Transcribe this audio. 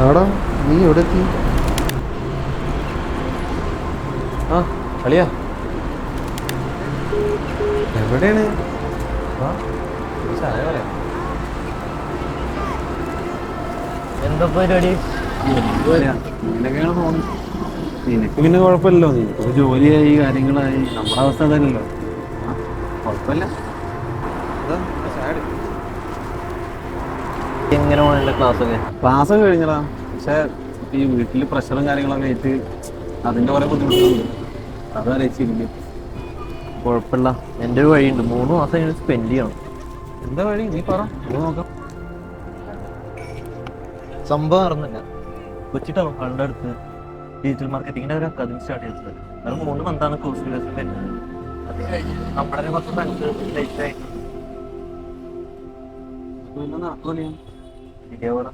ആടാ, നീ എവിടെ എത്തി? ആ കളിയാ, എവിടെയാണ്? എന്താ പരിപാടി? ഇങ്ങനെയൊക്കെയാണ് പോകുന്നത്. നിനക്ക് പിന്നെ കുഴപ്പമില്ലല്ലോ, നിനക്ക് ജോലിയായി കാര്യങ്ങളായി. നമ്മുടെ അവസ്ഥ അതല്ലല്ലോ. കുഴപ്പമില്ല. എങ്ങനെ പോകണ ക്ലാസ്സൊക്കെ? ക്ലാസ്സൊക്കെ കഴിഞ്ഞടാ. പക്ഷെ ഈ വീട്ടില് പ്രഷറും കാര്യങ്ങളൊക്കെ ആയിട്ട് അതിന്റെ കുറെ ബുദ്ധിമുട്ടുണ്ട്. അത് അറിയിച്ചിരിക്കും. കുഴപ്പമില്ല, എൻ്റെ ഒരു വഴിയുണ്ട്. 3 മാസം ഇങ്ങനെ സ്പെൻഡ് ചെയ്യണം. എന്താ വഴി? നീ പറ, നമുക്ക് നോക്കാം. സംഭവം അറിഞ്ഞില്ല, കൊച്ചി ടൗൺ ഹാളിൻ്റെ അടുത്ത് ഡിജിറ്റൽ മാർക്കറ്റിങ്ങിൻ്റെ ഒരു അക്കാദമി സ്റ്റാർട്ട് ചെയ്തത്. അത് 3 മന്താണ് കോഴ്സ് ദിവസം വരുന്നത്. അത് കഴിഞ്ഞ് നമ്മുടെ കുറച്ച് ഫ്രണ്ട്സ് ലേറ്റ് ആയിട്ട് നടക്കുമല്ലേ? ഇതേപോലെ